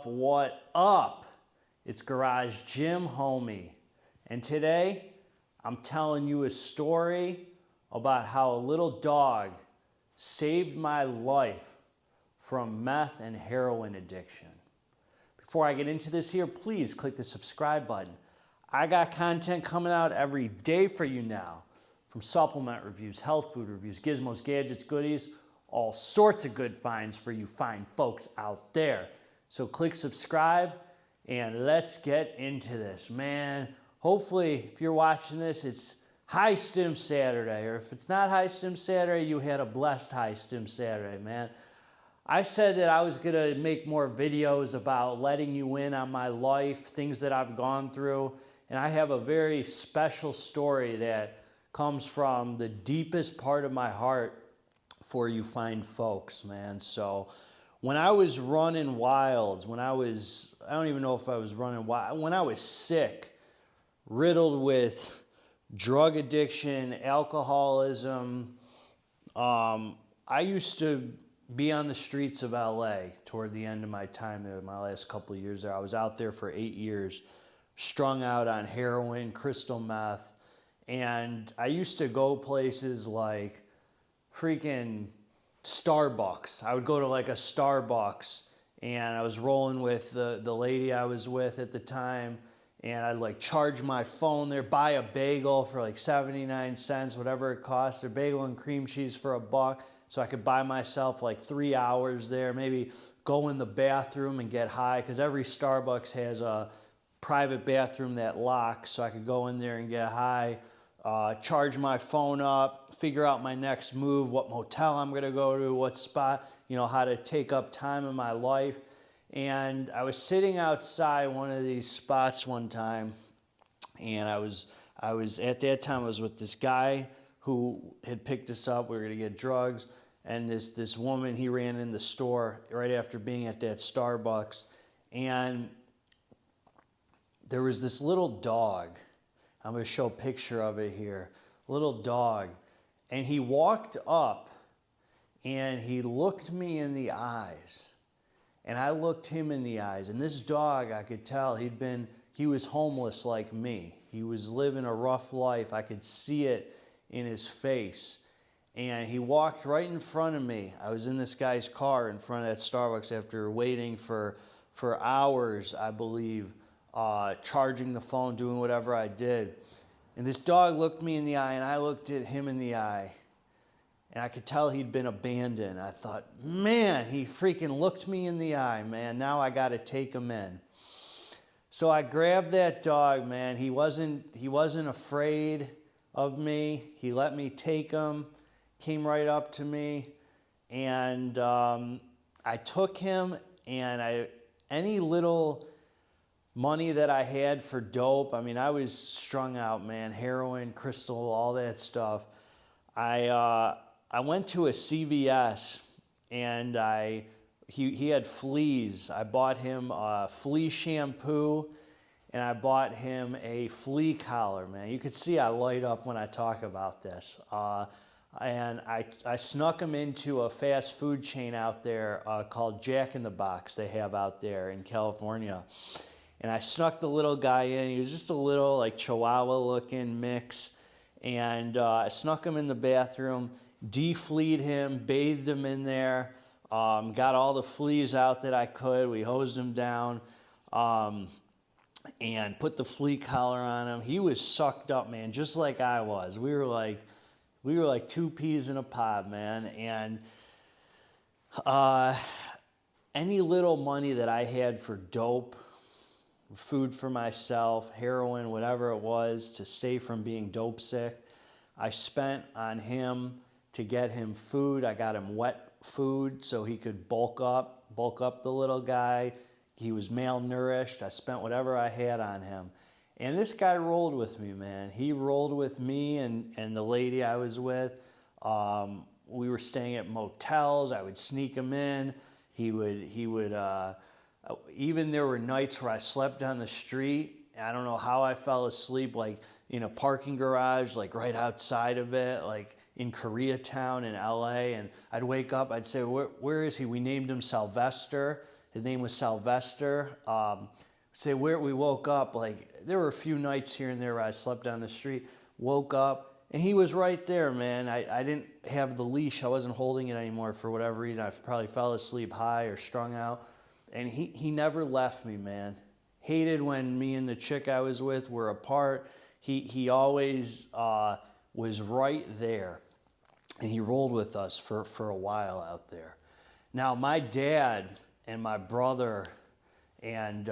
What up? It's Garage Gym Homie. And today, I'm telling you a story about how a little dog saved my life from meth and heroin addiction. Before I get into this here, please click the subscribe button. I got content coming out every day for you now, from supplement reviews, health food reviews, gizmos, gadgets, goodies, all sorts of good finds for you fine folks out there. So click subscribe and let's get into this, man. Hopefully, if you're watching this, it's High Stim Saturday, or if it's not High Stim Saturday, you had a blessed High Stim Saturday, man. I said that I was gonna make more videos about letting you in on my life, things that I've gone through, and I have a very special story that comes from the deepest part of my heart for you fine folks, man. So when I was running wild, I don't even know if I was running wild, when I was sick, riddled with drug addiction, alcoholism, I used to be on the streets of LA toward the end of my time there, my last couple of years there. I was out there for 8 years, strung out on heroin, crystal meth, and I used to go places like freaking Starbucks. I would go to like a Starbucks, and I was rolling with the lady I was with at the time, and I'd like charge my phone there, buy a bagel for like 79 cents, whatever it costs, or bagel and cream cheese for $1, so I could buy myself like 3 hours there, maybe go in the bathroom and get high, because every Starbucks has a private bathroom that locks, so I could go in there and get high, charge my phone up, figure out my next move, what motel I'm gonna go to, what spot, you know, how to take up time in my life. And I was sitting outside one of these spots one time, and I was at that time I was with this guy who had picked us up. We were gonna get drugs, and this woman, he ran in the store right after being at that Starbucks, and there was this little dog. I'm going to show a picture of it here. Little dog. And he walked up and he looked me in the eyes. And I looked him in the eyes. And this dog, I could tell he was homeless like me. He was living a rough life. I could see it in his face. And he walked right in front of me. I was in this guy's car in front of that Starbucks after waiting for hours, I believe. Charging the phone, doing whatever I did. And this dog looked me in the eye, and I looked at him in the eye. And I could tell he'd been abandoned. I thought, man, he freaking looked me in the eye, man. Now I got to take him in. So I grabbed that dog, man. He wasn't afraid of me. He let me take him, came right up to me. And I took him, and any little money that I had for dope, I mean, I was strung out, man, heroin, crystal, all that stuff. I went to a CVS, and he had fleas. I bought him a flea shampoo, and I bought him a flea collar, man. You could see I light up when I talk about this. And I snuck him into a fast food chain out there called Jack in the Box they have out there in California. And I snuck the little guy in. He was just a little like Chihuahua looking mix. And I snuck him in the bathroom, defleed him, bathed him in there, got all the fleas out that I could. We hosed him down and put the flea collar on him. He was sucked up, man, just like I was. We were like two peas in a pod, man. And any little money that I had for dope, food for myself, heroin, whatever it was, to stay from being dope sick, I spent on him to get him food. I got him wet food so he could bulk up the little guy. He was malnourished. I spent whatever I had on him. And this guy rolled with me, man. He rolled with me and the lady I was with. We were staying at motels. I would sneak him in. He would even there were nights where I slept on the street. I don't know how I fell asleep, like in a parking garage, like right outside of it, like in Koreatown in LA. And I'd wake up, I'd say, where is he? We named him Salvester. His name was Salvester. Say where we woke up, like there were a few nights here and there where I slept on the street, woke up, and he was right there, man. I didn't have the leash. I wasn't holding it anymore for whatever reason. I probably fell asleep high or strung out. And he never left me, man. Hated when me and the chick I was with were apart. He always was right there. And he rolled with us for a while out there. Now, my dad and my brother and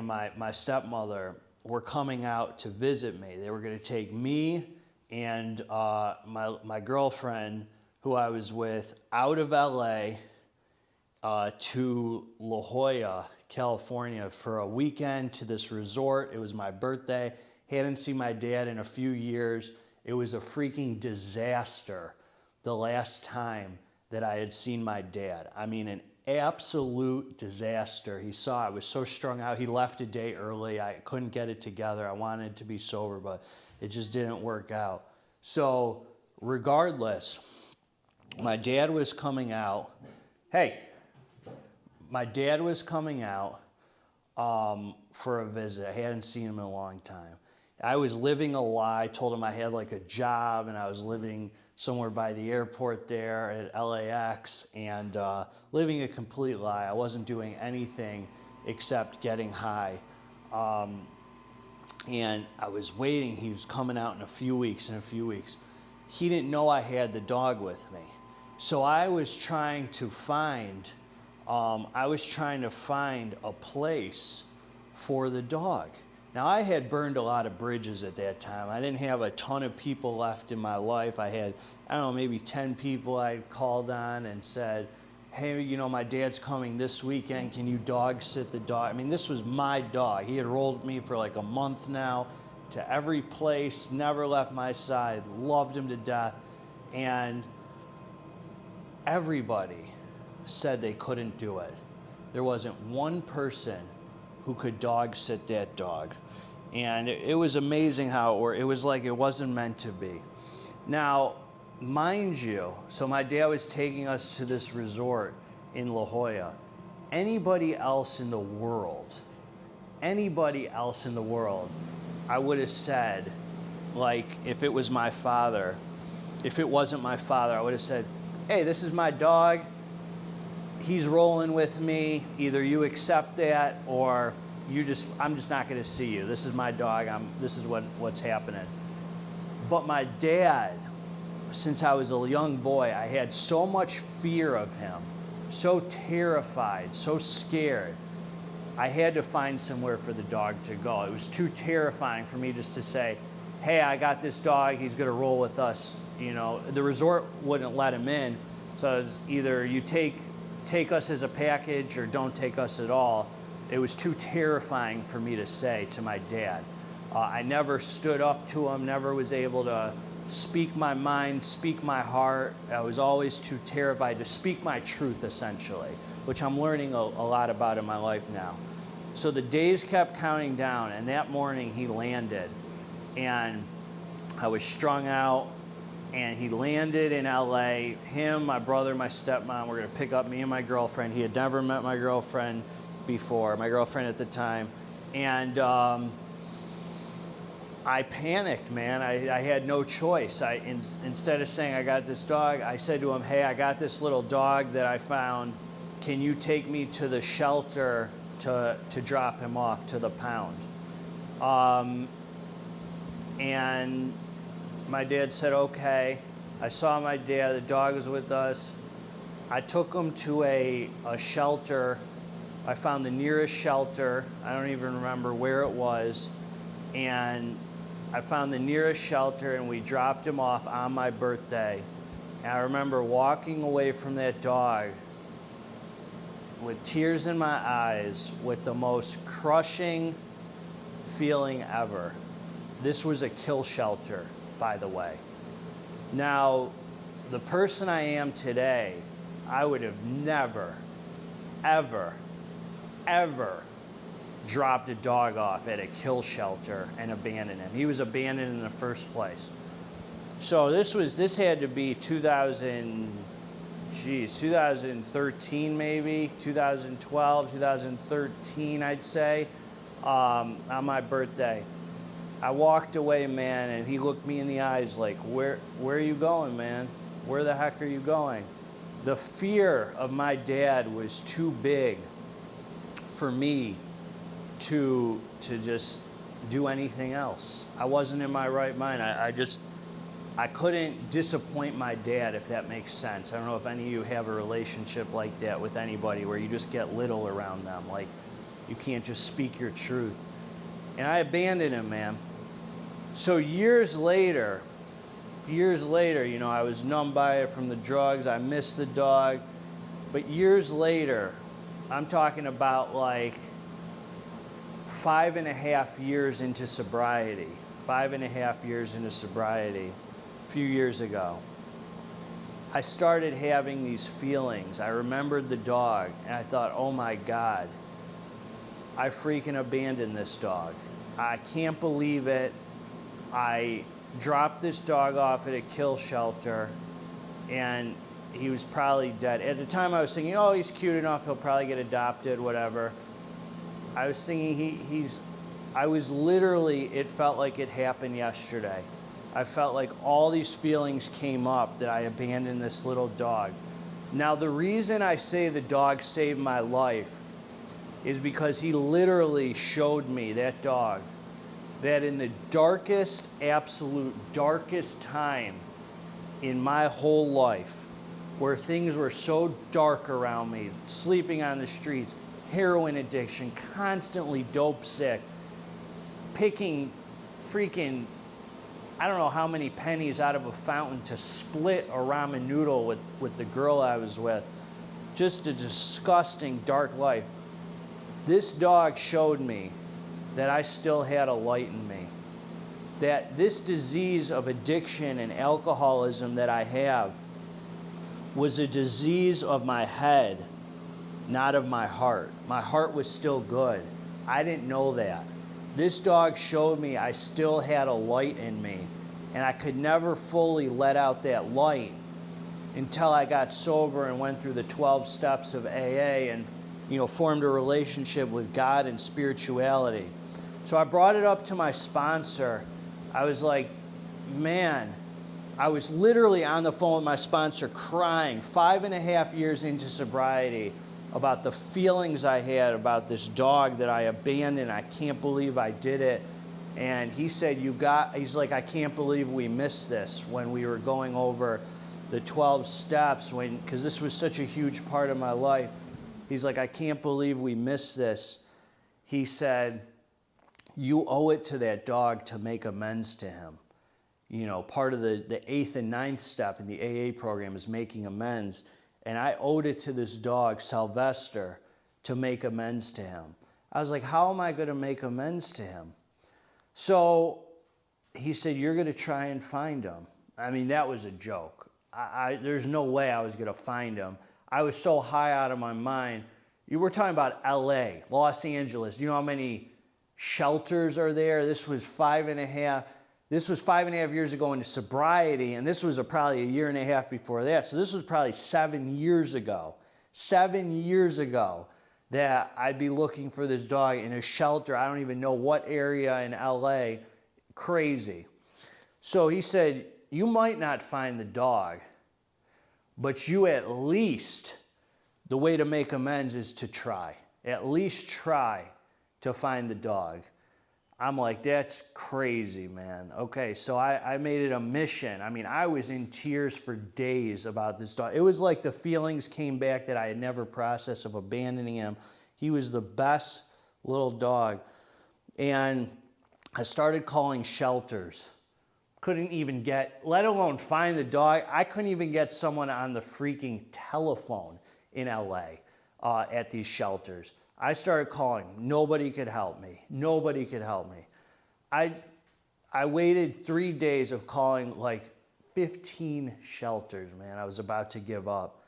my stepmother were coming out to visit me. They were going to take me and my girlfriend, who I was with, out of LA to La Jolla, California, for a weekend to this resort. It was my birthday. Hadn't seen my dad in a few years. It was a freaking disaster the last time that I had seen my dad. I mean, an absolute disaster. He saw I was so strung out. He left a day early. I couldn't get it together. I wanted to be sober, but it just didn't work out. So regardless, my dad was coming out. My dad was coming out for a visit. I hadn't seen him in a long time. I was living a lie. Told him I had like a job and I was living somewhere by the airport there at LAX, and living a complete lie. I wasn't doing anything except getting high. And I was waiting. He was coming out in a few weeks. He didn't know I had the dog with me. So I was trying to find a place for the dog. Now, I had burned a lot of bridges at that time. I didn't have a ton of people left in my life. I had, I don't know, maybe 10 people I called on and said, hey, you know, my dad's coming this weekend. Can you dog sit the dog? I mean, this was my dog. He had rolled me for like a month now to every place, never left my side, loved him to death. And everybody said they couldn't do it. There wasn't one person who could dog sit that dog. And it was amazing how it worked. It was like it wasn't meant to be. Now, mind you, so my dad was taking us to this resort in La Jolla. Anybody else in the world, I would have said, like, if it was my father, if it wasn't my father, I would have said, hey, this is my dog. He's rolling with me. Either you accept that or I'm just not going to see you. This is my dog. This is what's happening. But my dad, since I was a young boy, I had so much fear of him, so terrified, so scared. I had to find somewhere for the dog to go. It was too terrifying for me just to say, hey, I got this dog. He's going to roll with us. You know, the resort wouldn't let him in. So it was either you take us as a package or don't take us at all. It was too terrifying for me to say to my dad. I never stood up to him, never was able to speak my mind, speak my heart. I was always too terrified to speak my truth, essentially, which I'm learning a lot about in my life now. So the days kept counting down, and that morning he landed. And I was strung out, and he landed in LA. Him, my brother, my stepmom were going to pick up me and my girlfriend. He had never met my girlfriend before, my girlfriend at the time. And I panicked, man. I had no choice. Instead of saying, I got this dog, I said to him, hey, I got this little dog that I found. Can you take me to the shelter to drop him off to the pound? And my dad said, okay. I saw my dad, the dog was with us. I took him to a shelter. I found the nearest shelter. I don't even remember where it was. And I found the nearest shelter and we dropped him off on my birthday. And I remember walking away from that dog with tears in my eyes, with the most crushing feeling ever. This was a kill shelter, by the way. Now, the person I am today, I would have never, ever, ever dropped a dog off at a kill shelter and abandoned him. He was abandoned in the first place. So this had to be 2000, geez, 2013 maybe, 2012, 2013, I'd say, on my birthday. I walked away, man, and he looked me in the eyes like, where are you going, man? Where the heck are you going? The fear of my dad was too big for me to just do anything else. I wasn't in my right mind. I couldn't disappoint my dad, if that makes sense. I don't know if any of you have a relationship like that with anybody where you just get little around them, like you can't just speak your truth. And I abandoned him, man. So years later, you know, I was numb by it from the drugs. I missed the dog. But years later, I'm talking about like 5.5 years into sobriety, 5.5 years into sobriety, a few years ago, I started having these feelings. I remembered the dog, and I thought, oh my God, I freaking abandoned this dog. I can't believe it. I dropped this dog off at a kill shelter, and he was probably dead. At the time, I was thinking, oh, he's cute enough, he'll probably get adopted, whatever. I was thinking I was literally, it felt like it happened yesterday. I felt like all these feelings came up that I abandoned this little dog. Now, the reason I say the dog saved my life is because he literally showed me, that dog, that in the darkest, absolute darkest time in my whole life, where things were so dark around me, sleeping on the streets, heroin addiction, constantly dope sick, picking freaking, I don't know how many pennies out of a fountain to split a ramen noodle with the girl I was with. Just a disgusting, dark life. This dog showed me that I still had a light in me. That this disease of addiction and alcoholism that I have was a disease of my head, not of my heart. My heart was still good. I didn't know that. This dog showed me I still had a light in me, and I could never fully let out that light until I got sober and went through the 12 steps of AA and, you know, formed a relationship with God and spirituality. So I brought it up to my sponsor. I was like, man, I was literally on the phone with my sponsor crying 5.5 years into sobriety about the feelings I had about this dog that I abandoned. I can't believe I did it. And he said, he's like, I can't believe we missed this when we were going over the 12 steps, because this was such a huge part of my life. He's like, I can't believe we missed this. He said, you owe it to that dog to make amends to him. You know, part of the 8th and 9th step in the AA program is making amends. And I owed it to this dog, Salvester, to make amends to him. I was like, how am I going to make amends to him? So he said, you're going to try and find him. I mean, that was a joke. There's no way I was going to find him. I was so high out of my mind. You were talking about LA, Los Angeles. You know how many shelters are there? This was 5.5 years ago into sobriety, and this was probably 1.5 years before that. So this was probably 7 years ago. 7 years ago that I'd be looking for this dog in a shelter. I don't even know what area in LA. Crazy. So he said, you might not find the dog, but you at least, the way to make amends is to try. At least try to find the dog. I'm like, that's crazy, man. Okay, so I made it a mission. I mean, I was in tears for days about this dog. It was like the feelings came back that I had never processed of abandoning him. He was the best little dog. And I started calling shelters. Couldn't even get, let alone find the dog. I couldn't even get someone on the freaking telephone in LA at these shelters. I started calling. Nobody could help me. Nobody could help me. I waited 3 days of calling like 15 shelters, man. I was about to give up.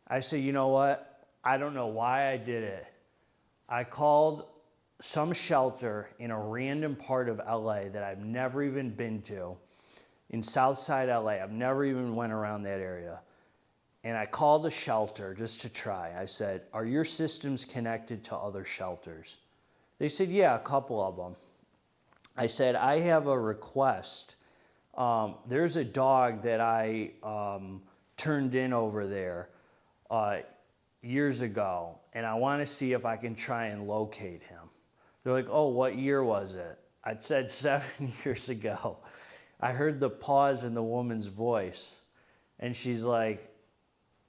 I said, you know what? I don't know why I did it. I called some shelter in a random part of LA that I've never even been to, in Southside LA. I've never even went around that area. And I called the shelter just to try. I said, are your systems connected to other shelters? They said, yeah, a couple of them. I said, I have a request. There's a dog that I turned in over there years ago, and I want to see if I can try and locate him. They're like, oh, what year was it? I said 7 years ago. I heard the pause in the woman's voice, and she's like,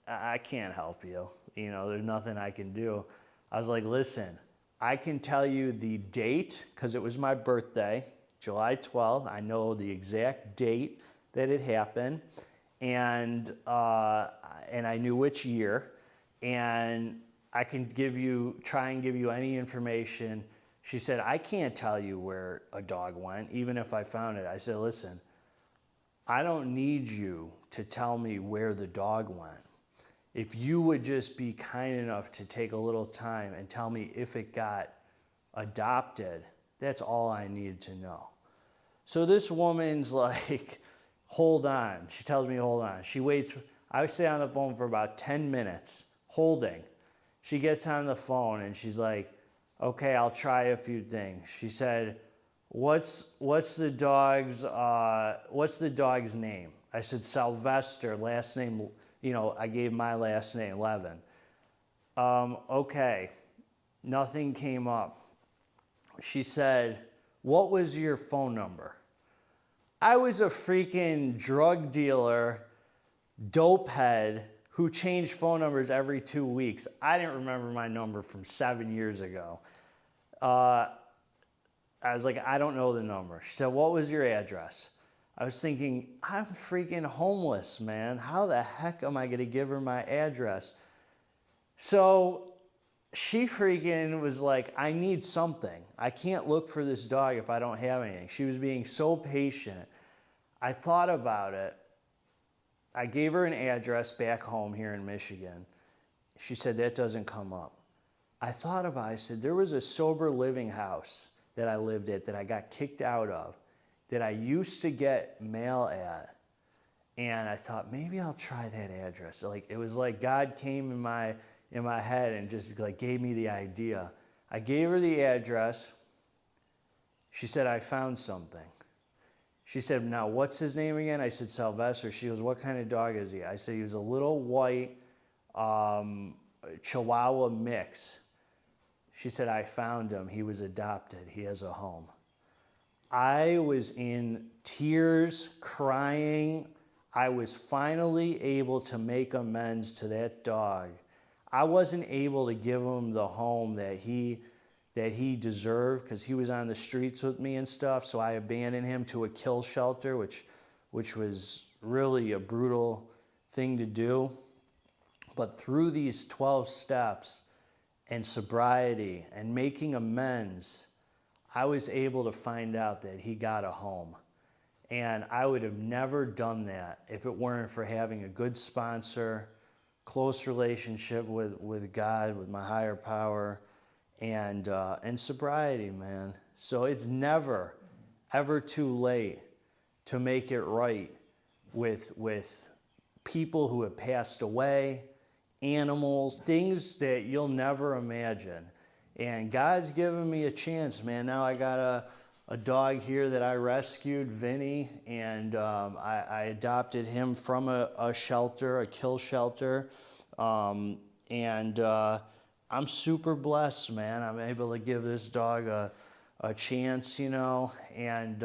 I can't help you. You know, there's nothing I can do. I was like, listen, I can tell you the date, because it was my birthday, July 12th. I know the exact date that it happened, and I knew which year, and I can try and give you any information. She said, I can't tell you where a dog went, even if I found it. I said, listen, I don't need you to tell me where the dog went. If you would just be kind enough to take a little time and tell me if it got adopted, that's all I need to know. So this woman's like, hold on. She tells me, hold on. She waits. I stay on the phone for about 10 minutes, holding. She gets on the phone and she's like, okay, I'll try a few things. She said, what's the dog's name? I said, Salvester, last name, you know, I gave my last name, Levin. Okay, nothing came up. She said, what was your phone number? I was a freaking drug dealer, dope head, who changed phone numbers every 2 weeks. I didn't remember my number from 7 years ago. I was like, I don't know the number. She said, what was your address? I was thinking, I'm freaking homeless, man. How the heck am I going to give her my address? So she freaking was like, I need something. I can't look for this dog if I don't have anything. She was being so patient. I thought about it. I gave her an address back home here in Michigan. She said, that doesn't come up. I thought about it. I said, there was a sober living house that I lived at that I got kicked out of, that I used to get mail at. And I thought, maybe I'll try that address. Like, it was like God came in my head and just like gave me the idea. I gave her the address. She said, I found something. She said, now what's his name again? I said, Salvester. She goes, what kind of dog is he? I said, he was a little white Chihuahua mix. She said, I found him. He was adopted. He has a home. I was in tears, crying. I was finally able to make amends to that dog. I wasn't able to give him the home that he deserved, because he was on the streets with me and stuff. So I abandoned him to a kill shelter, which was really a brutal thing to do. But through these 12 steps and sobriety and making amends, I was able to find out that he got a home. And I would have never done that if it weren't for having a good sponsor, close relationship with God, with my higher power, and sobriety, man. So it's never, ever too late to make it right with people who have passed away, animals, things that you'll never imagine. And God's given me a chance, man. Now I got a dog here that I rescued, Vinny, and I adopted him from a shelter, a kill shelter. I'm super blessed, man. I'm able to give this dog a chance, you know, and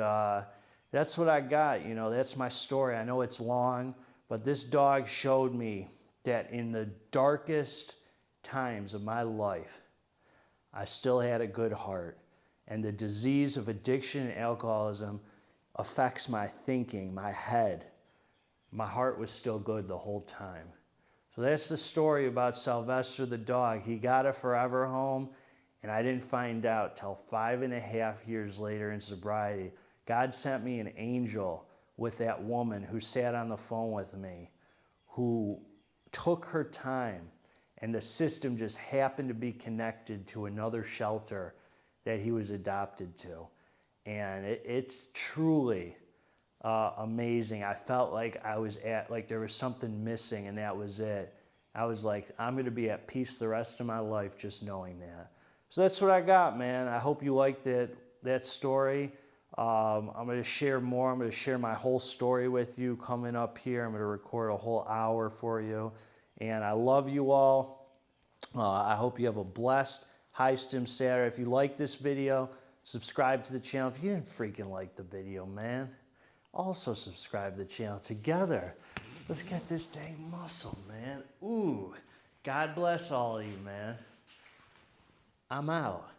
that's what I got, you know. That's my story. I know it's long, but this dog showed me that in the darkest times of my life, I still had a good heart. And the disease of addiction and alcoholism affects my thinking, my head. My heart was still good the whole time. So that's the story about Salvester the dog. He got a forever home, and I didn't find out till 5.5 years later in sobriety. God sent me an angel with that woman who sat on the phone with me, who took her time, and the system just happened to be connected to another shelter that he was adopted to. And it's truly amazing. I felt like I was like there was something missing and that was it. I was like, I'm going to be at peace the rest of my life just knowing that. So that's what I got, man. I hope you liked that story. I'm going to share more. I'm going to share my whole story with you coming up here. I'm going to record a whole hour for you. And I love you all. I hope you have a blessed High Stim Saturday. If you like this video, subscribe to the channel. If you didn't freaking like the video, man, also subscribe to the channel together. Let's get this dang muscle, man. Ooh, God bless all of you, man. I'm out.